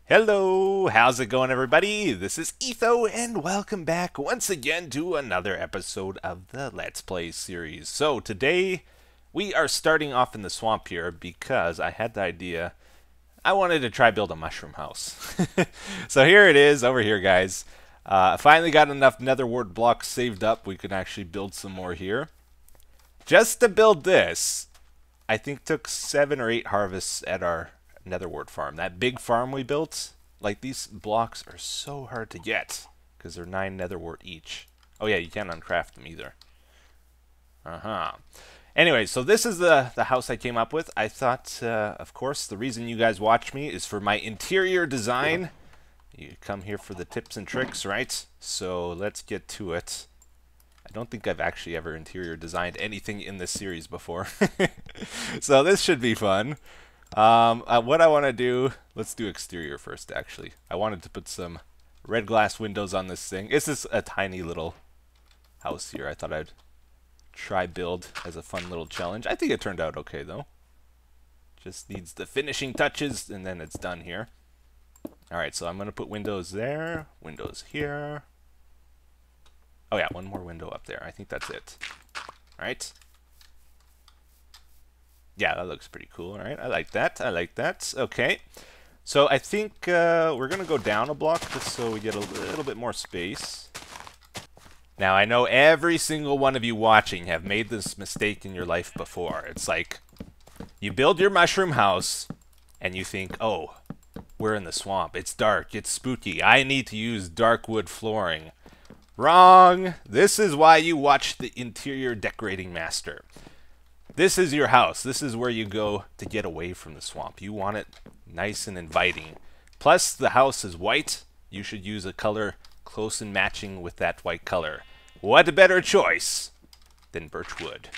Hello, how's it going everybody? This is Etho and welcome back once again to another episode of the Let's Play series. So today we are starting off in the swamp here because I had the idea I wanted to try build a mushroom house. So here it is over here guys. I finally got enough nether wart blocks saved up we could actually build some more here. Just to build this, I think took 7 or 8 harvests at our nether wart farm. That big farm we built, like these blocks are so hard to get because they're 9 nether wart each. Oh yeah, you can't uncraft them either. Anyway, so this is the house I came up with. I thought, of course, the reason you guys watch me is for my interior design. You come here for the tips and tricks, right? So let's get to it. I don't think I've actually ever interior designed anything in this series before. So this should be fun. What I want to do, let's do exterior first actually. I wanted to put some red glass windows on this thing. It's just a tiny little house here. I thought I'd try build as a fun little challenge. I think it turned out okay though. Just needs the finishing touches and then it's done here. Alright, so I'm going to put windows there, windows here. Oh yeah, one more window up there. I think that's it. Alright. Yeah, that looks pretty cool. All right, I like that. I like that. Okay, so I think we're going to go down a block just so we get a little bit more space. Now, I know every single one of you watching have made this mistake in your life before. It's like you build your mushroom house and you think, oh, we're in the swamp. It's dark. It's spooky. I need to use dark wood flooring. Wrong. This is why you watch the Interior Decorating Master. This is your house. This is where you go to get away from the swamp. You want it nice and inviting. Plus, the house is white. You should use a color close in matching with that white color. What a better choice than birch wood.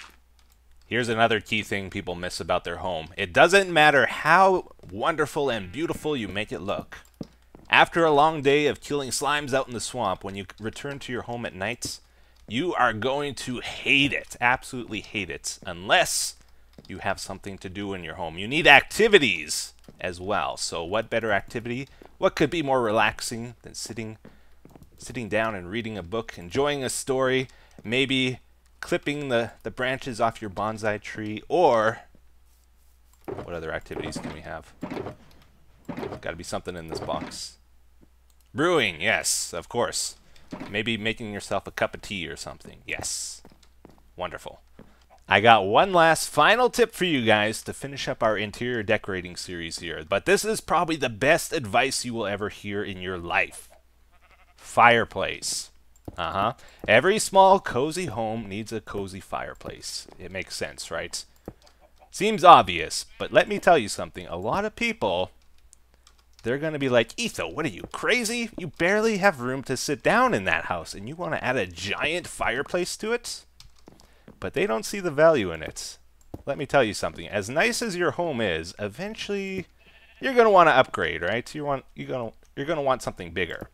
Here's another key thing people miss about their home. It doesn't matter how wonderful and beautiful you make it look. After a long day of killing slimes out in the swamp, when you return to your home at night, you are going to hate it, absolutely hate it, unless you have something to do in your home. You need activities as well. So what better activity? What could be more relaxing than sitting down and reading a book, enjoying a story, maybe clipping the branches off your bonsai tree, or what other activities can we have? Got to be something in this box. Brewing, yes, of course. Maybe making yourself a cup of tea or something. Yes. Wonderful. I got one last final tip for you guys to finish up our interior decorating series here. But this is probably the best advice you will ever hear in your life. Fireplace. Every small, cozy home needs a cozy fireplace. It makes sense, right? Seems obvious, but let me tell you something. A lot of people, they're going to be like, Etho, what are you, crazy? You barely have room to sit down in that house, and you want to add a giant fireplace to it? But they don't see the value in it. Let me tell you something. As nice as your home is, eventually you're going to want to upgrade, right? You're going to want something bigger.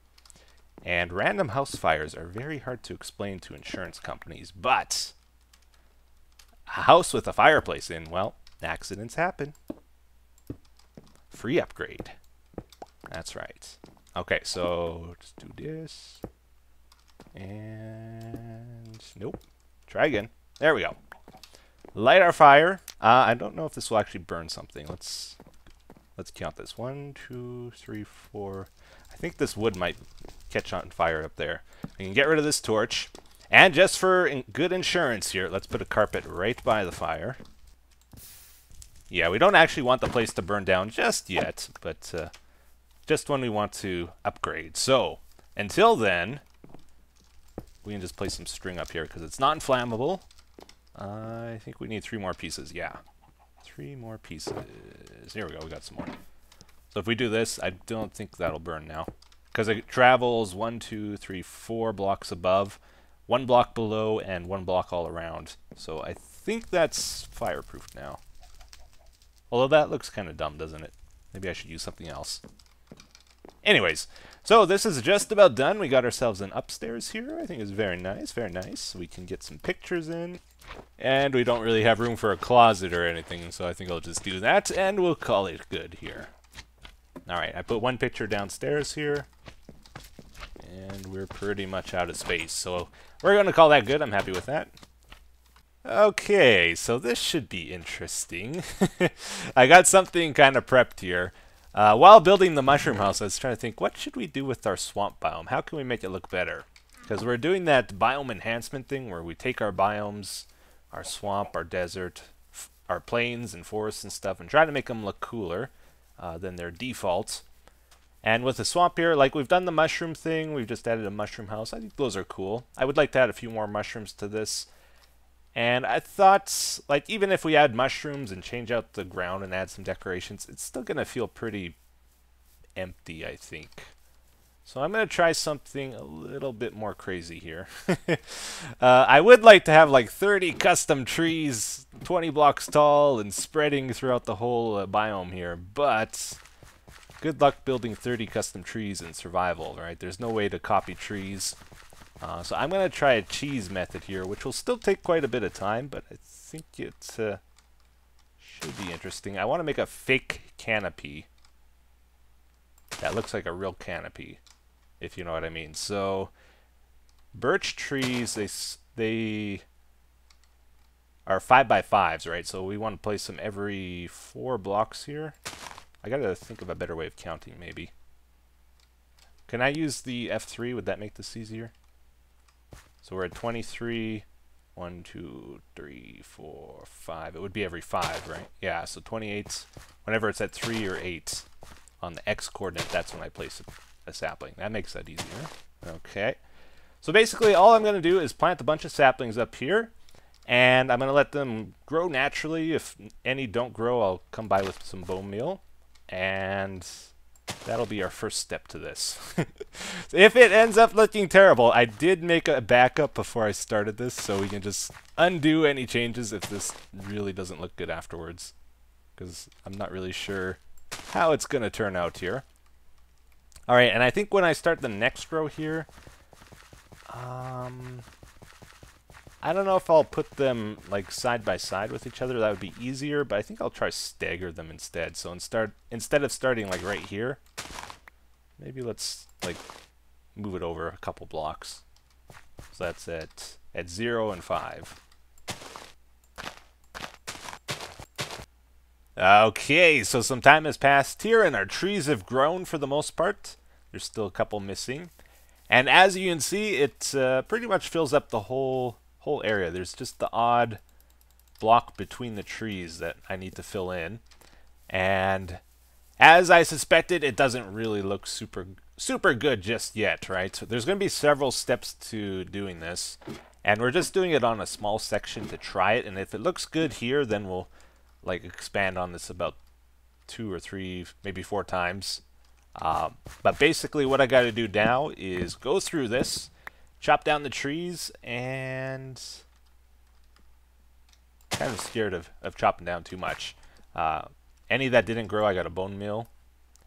And random house fires are very hard to explain to insurance companies, but a house with a fireplace in, well, accidents happen. Free upgrade. That's right. Okay, so just do this. And nope. Try again. There we go. Light our fire. I don't know if this will actually burn something. Let's count this. 1, 2, 3, 4. I think this wood might catch on fire up there. We can get rid of this torch. And just for good insurance here, let's put a carpet right by the fire. Yeah, we don't actually want the place to burn down just yet, but just when we want to upgrade. So, until then, we can just place some string up here because it's non-flammable. I think we need 3 more pieces. Yeah, 3 more pieces. Here we go. We got some more. So if we do this, I don't think that'll burn now because it travels 1, 2, 3, 4 blocks above, 1 block below, and 1 block all around. So I think that's fireproof now. Although that looks kind of dumb, doesn't it? Maybe I should use something else. Anyways, so this is just about done. We got ourselves an upstairs here. I think it's very nice, very nice. We can get some pictures in. And we don't really have room for a closet or anything, so I think I'll just do that, and we'll call it good here. Alright, I put one picture downstairs here. And we're pretty much out of space. So we're going to call that good. I'm happy with that. Okay, so this should be interesting. I got something kind of prepped here. While building the mushroom house, I was trying to think, what should we do with our swamp biome? How can we make it look better? Because we're doing that biome enhancement thing where we take our biomes, our swamp, our desert, our plains and forests and stuff, and try to make them look cooler than their defaults. And with the swamp here, like we've done the mushroom thing, we've just added a mushroom house. I think those are cool. I would like to add a few more mushrooms to this. And I thought, like, even if we add mushrooms and change out the ground and add some decorations, it's still going to feel pretty empty, I think. So I'm going to try something a little bit more crazy here. I would like to have like 30 custom trees, 20 blocks tall, and spreading throughout the whole biome here. But good luck building 30 custom trees in survival, right? There's no way to copy trees. So I'm going to try a cheese method here, which will still take quite a bit of time, but I think it should be interesting. I want to make a fake canopy that looks like a real canopy, if you know what I mean. So birch trees, they are 5x5s, right? So we want to place them every 4 blocks here. I got to think of a better way of counting, maybe. Can I use the F3? Would that make this easier? So we're at 23, 1, 2, 3, 4, 5. It would be every 5, right? Yeah, so 28, whenever it's at 3 or 8 on the X coordinate, that's when I place a sapling. That makes that easier. Okay. So basically all I'm going to do is plant a bunch of saplings up here, and I'm going to let them grow naturally. If any don't grow, I'll come by with some bone meal, and that'll be our first step to this. If it ends up looking terrible, I did make a backup before I started this, so we can just undo any changes if this really doesn't look good afterwards. Because I'm not really sure how it's going to turn out here. Alright, and I think when I start the next row here, I don't know if I'll put them like side by side with each other. That would be easier, but I think I'll try stagger them instead. So instead of starting like right here, maybe let's like move it over a couple blocks. So that's at 0 and 5. Okay, so some time has passed here, and our trees have grown for the most part. There's still a couple missing, and as you can see, it pretty much fills up the whole area. There's just the odd block between the trees that I need to fill in, and as I suspected, it doesn't really look super good just yet, right? So there's going to be several steps to doing this, and we're just doing it on a small section to try it, and if it looks good here, then we'll like expand on this about 2 or 3, maybe 4 times. But basically what I got to do now is go through this, chop down the trees, and kind of scared of chopping down too much. Any that didn't grow, I got a bone meal.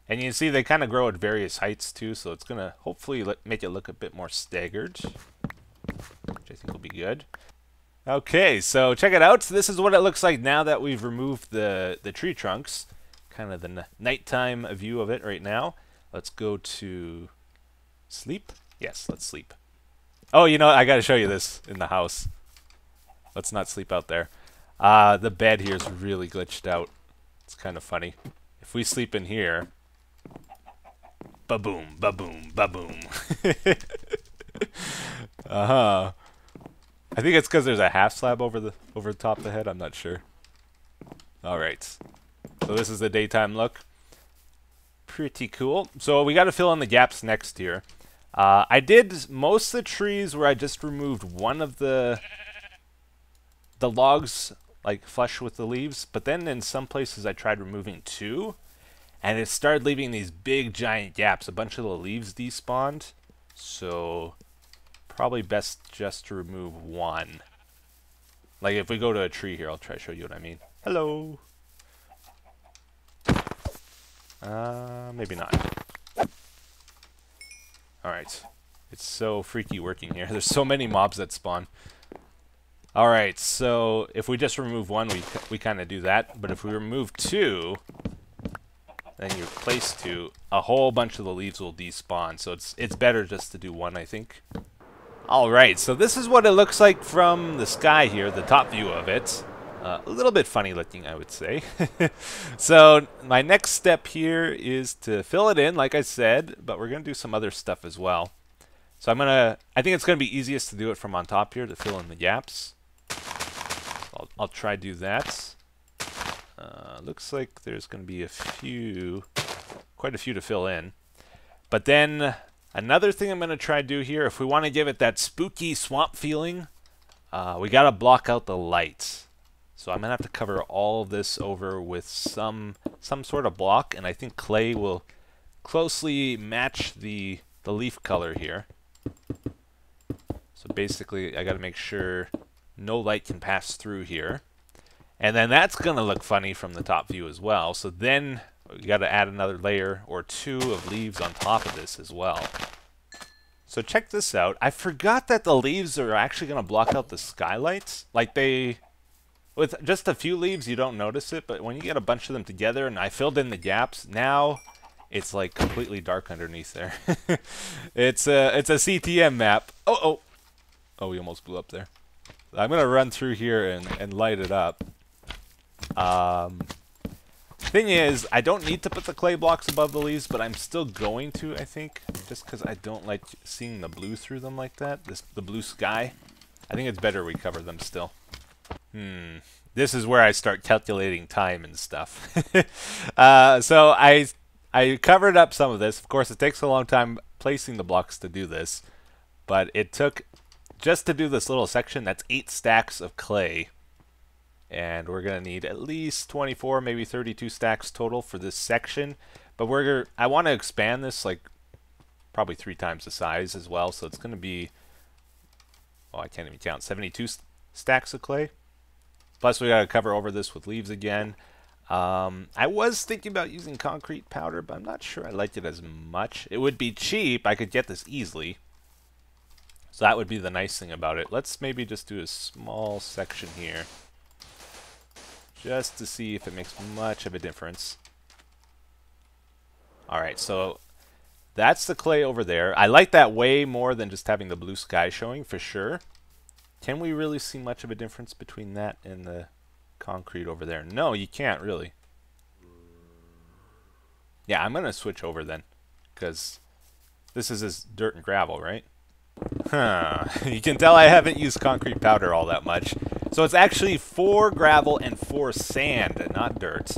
And you can see they kind of grow at various heights too, so it's going to hopefully make it look a bit more staggered, which I think will be good. Okay, so check it out. So this is what it looks like now that we've removed the tree trunks. Kind of the nighttime view of it right now. Let's go to sleep. Yes, let's sleep. Oh, you know what? I got to show you this in the house. Let's not sleep out there. The bed here is really glitched out. It's kind of funny. If we sleep in here, ba-boom, ba-boom, ba-boom. Uh-huh. I think it's because there's a half slab over the top of the head. I'm not sure. All right. So this is the daytime look. Pretty cool. So we got to fill in the gaps next here. I did most of the trees where I just removed one of the logs, like flush with the leaves. But then in some places I tried removing 2, and it started leaving these big giant gaps. A bunch of the leaves despawned. So probably best just to remove 1. Like if we go to a tree here, I'll try to show you what I mean. Hello. Maybe not. Alright. It's so freaky working here. There's so many mobs that spawn. Alright, so if we just remove 1, we kind of do that. But if we remove 2, then you place 2, a whole bunch of the leaves will despawn. So it's better just to do 1, I think. Alright, so this is what it looks like from the sky here, the top view of it. A little bit funny looking, I would say. So my next step here is to fill it in, like I said, but we're going to do some other stuff as well. So I think it's going to be easiest to do it from on top here to fill in the gaps. I'll try to do that. Looks like there's going to be quite a few to fill in. But then another thing I'm going to try to do here, if we want to give it that spooky swamp feeling, we got to block out the lights. So I'm going to have to cover all of this over with some sort of block, and I think clay will closely match the leaf color here. So basically, I got to make sure no light can pass through here. And then that's going to look funny from the top view as well. So then we got to add another layer or 2 of leaves on top of this as well. So check this out. I forgot that the leaves are actually going to block out the skylights. Like with just a few leaves, you don't notice it, but when you get a bunch of them together, and I filled in the gaps, now it's like completely dark underneath there. It's a CTM map. Oh, we almost blew up there. I'm gonna run through here and light it up. Thing is, I don't need to put the clay blocks above the leaves, but I'm still going to, I think, just because I don't like seeing the blue through them like that. The blue sky. I think it's better we cover them still. This is where I start calculating time and stuff. So I covered up some of this. Of course, it takes a long time placing the blocks to do this, but it took, just to do this little section, that's 8 stacks of clay. And we're going to need at least 24, maybe 32 stacks total for this section. But I want to expand this like probably 3 times the size as well. So it's going to be, oh, I can't even count, 72 stacks of clay. Plus we got to cover over this with leaves again. I was thinking about using concrete powder, but I'm not sure I like it as much. It would be cheap. I could get this easily. So that would be the nice thing about it. Let's maybe just do a small section here, just to see if it makes much of a difference. Alright, so that's the clay over there. I like that way more than just having the blue sky showing, for sure. Can we really see much of a difference between that and the concrete over there? No, you can't really. Yeah, I'm going to switch over then, because this is just dirt and gravel, right? Huh. You can tell I haven't used concrete powder all that much. So it's actually 4 gravel and 4 sand, and not dirt,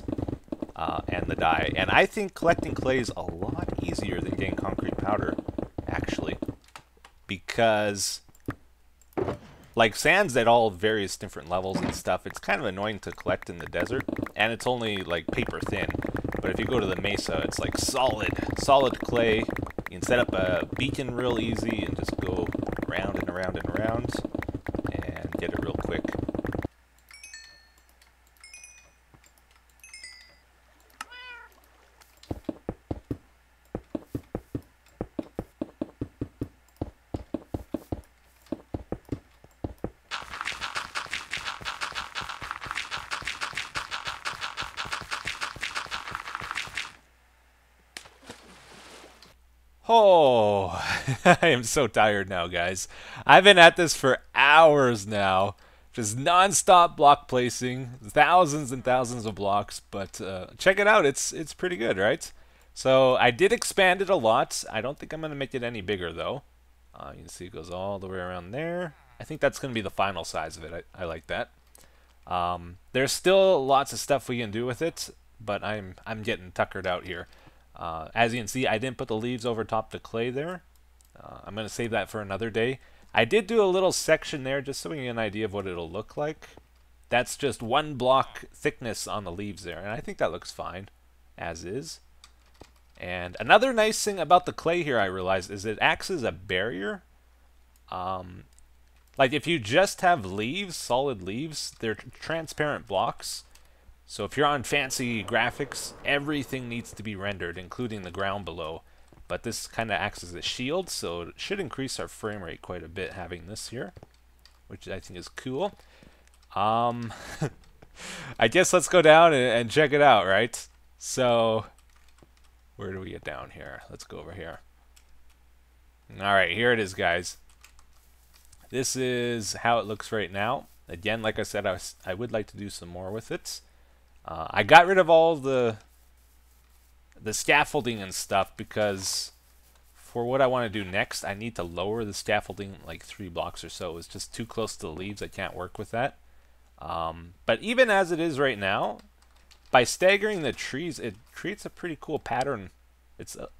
and the dye. And I think collecting clay is a lot easier than getting concrete powder, actually. Because, like, sand's at all various different levels and stuff. It's kind of annoying to collect in the desert, and it's only, like, paper thin. But if you go to the mesa, it's like solid clay. You can set up a beacon real easy and just go around and around and around and get it real quick. Oh, I am so tired now, guys. I've been at this for hours now, just non-stop block placing, thousands and thousands of blocks, but check it out, it's pretty good, right? So I did expand it a lot. I don't think I'm going to make it any bigger, though. You can see it goes all the way around there. I think that's going to be the final size of it. I like that. There's still lots of stuff we can do with it, but I'm getting tuckered out here. As you can see, I didn't put the leaves over top the clay there. I'm going to save that for another day. I did do a little section there just so we can get an idea of what it'll look like. That's just 1 block thickness on the leaves there, and I think that looks fine, as is. And another nice thing about the clay here I realized is it acts as a barrier. Like if you just have leaves, solid leaves, they're transparent blocks. So if you're on fancy graphics, everything needs to be rendered, including the ground below. But this kind of acts as a shield, so it should increase our frame rate quite a bit having this here, which I think is cool. I guess let's go down and check it out, right? So Where do we get down here? Let's go over here. Alright, here it is, guys. This is how it looks right now. Again, like I said, I would like to do some more with it. I got rid of all the scaffolding and stuff because for what I want to do next, I need to lower the scaffolding like 3 blocks or so. It's just too close to the leaves. I can't work with that. But even as it is right now, by staggering the trees, it creates a pretty cool pattern.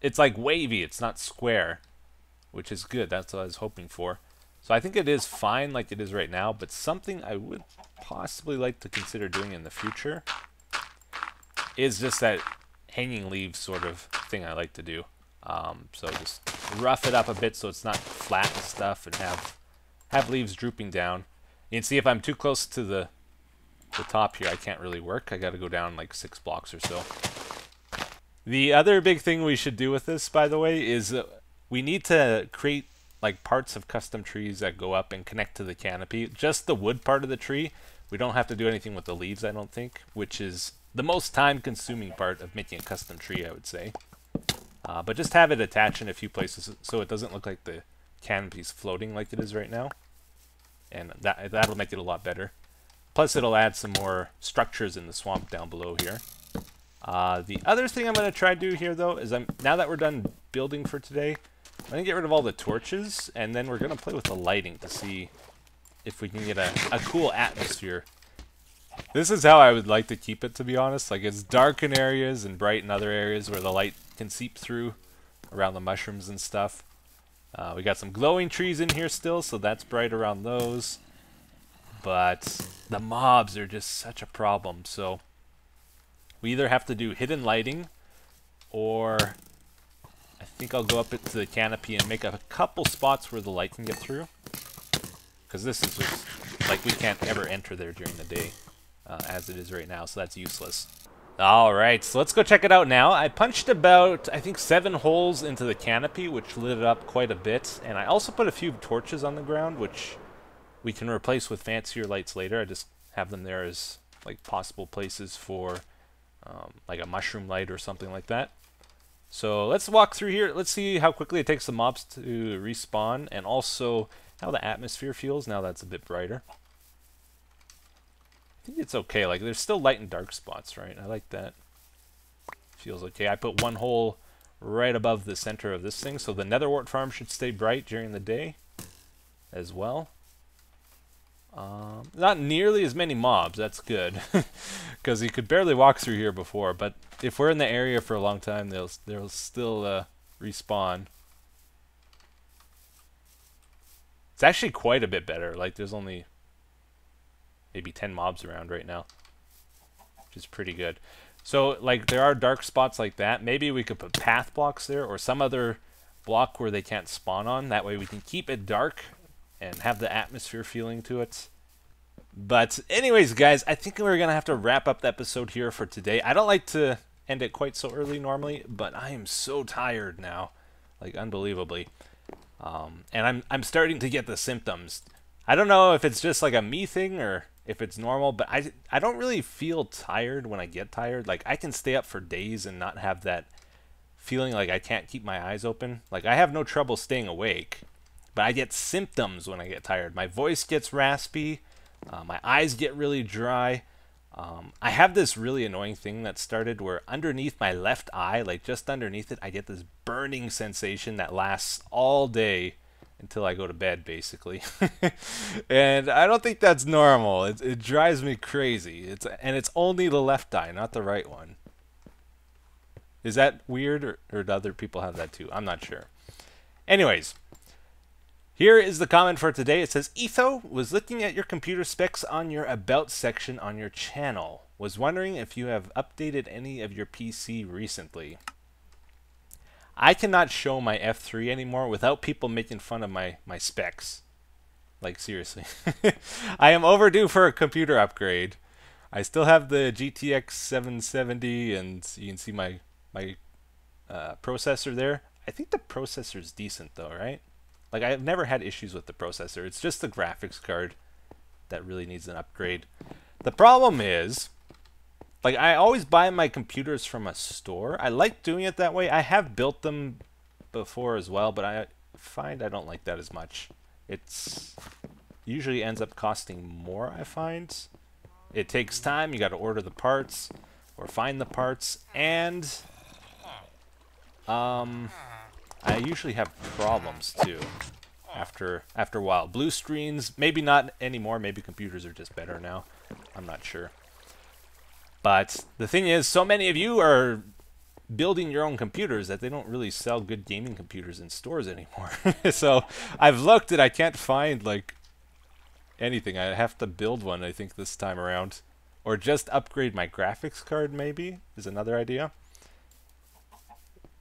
It's like wavy. It's not square, which is good. That's what I was hoping for. So I think it is fine like it is right now, but something I would possibly like to consider doing in the future is just that hanging leaves sort of thing I like to do. So just rough it up a bit so it's not flat and stuff, and have leaves drooping down. You can see if I'm too close to the top here, I can't really work. I got to go down like 6 blocks or so. The other big thing we should do with this, by the way, is we need to create like parts of custom trees that go up and connect to the canopy. Just the wood part of the tree. We don't have to do anything with the leaves, I don't think, which is the most time-consuming part of making a custom tree, I would say. But just have it attach in a few places so it doesn't look like the canopy's floating like it is right now. And that'll make it a lot better. Plus, it'll add some more structures in the swamp down below here. The other thing I'm going to try to do here, though, is now that we're done building for today, I'm going to get rid of all the torches, and then we're going to play with the lighting to see if we can get a cool atmosphere. This is how I would like to keep it, to be honest. Like, it's dark in areas and bright in other areas where the light can seep through around the mushrooms and stuff. We got some glowing trees in here still, so that's bright around those. But the mobs are just such a problem, so we either have to do hidden lighting, or I think I'll go up to the canopy and make a couple spots where the light can get through. Because this is just, like, we can't ever enter there during the day as it is right now, so that's useless. Alright, so let's go check it out now. I punched about, I think, 7 holes into the canopy, which lit it up quite a bit. And I also put a few torches on the ground, which we can replace with fancier lights later. I just have them there as, like, possible places for, like, a mushroom light or something like that. So let's walk through here. Let's see how quickly it takes the mobs to respawn, and also how the atmosphere feels now that's a bit brighter. I think it's okay. Like, there's still light and dark spots, right? I like that. Feels okay. I put 1 hole right above the center of this thing, so the netherwort farm should stay bright during the day as well. Not nearly as many mobs. That's good, because you could barely walk through here before. But if we're in the area for a long time, they'll still respawn. It's actually quite a bit better. Like, there's only maybe 10 mobs around right now, which is pretty good. So, like, there are dark spots like that. Maybe we could put path blocks there, or some other block where they can't spawn on. That way we can keep it dark and have the atmosphere feeling to it. But anyways, guys, I think we're going to have to wrap up the episode here for today. I don't like to end it quite so early normally, but I am so tired now, like, unbelievably. And I'm starting to get the symptoms. I don't know if it's just like a me thing or if it's normal, but I don't really feel tired when I get tired. Like, I can stay up for days and not have that feeling like I can't keep my eyes open. Like, I have no trouble staying awake, but I get symptoms when I get tired. My voice gets raspy, my eyes get really dry. I have this really annoying thing that started where underneath my left eye, like just underneath it, I get this burning sensation that lasts all day until I go to bed, basically. And I don't think that's normal. It drives me crazy. And it's only the left eye, not the right one. Is that weird, or do other people have that too? I'm not sure. Anyways, here is the comment for today. It says, Etho was looking at your computer specs on your About section on your channel. Was wondering if you have updated any of your PC recently. I cannot show my F3 anymore without people making fun of my specs. Like, seriously. I am overdue for a computer upgrade. I still have the GTX 770, and you can see my processor there. I think the processor is decent though, right? Like, I've never had issues with the processor. It's just the graphics card that really needs an upgrade. The problem is, Like, I always buy my computers from a store. I like doing it that way. I have built them before as well, but I find I don't like that as much. It's usually ends up costing more, I find. It takes time. You got to order the parts or find the parts, and I usually have problems too after a while. Blue screens, maybe not anymore. Maybe computers are just better now. I'm not sure. But the thing is, so many of you are building your own computers that they don't really sell good gaming computers in stores anymore. So I've looked and I can't find like anything. I have to build one, I think, this time around. Or just upgrade my graphics card, maybe, is another idea.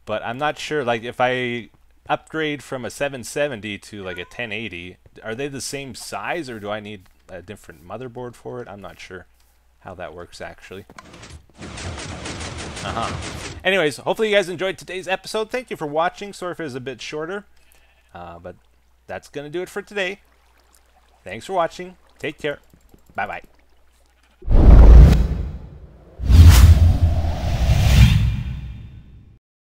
But I'm not sure, like, if I upgrade from a 770 to like a 1080, are they the same size or do I need a different motherboard for it? I'm not sure how that works, actually. Anyways, hopefully you guys enjoyed today's episode. Thank you for watching. Sorry if it was a bit shorter. But that's going to do it for today. Thanks for watching. Take care. Bye-bye.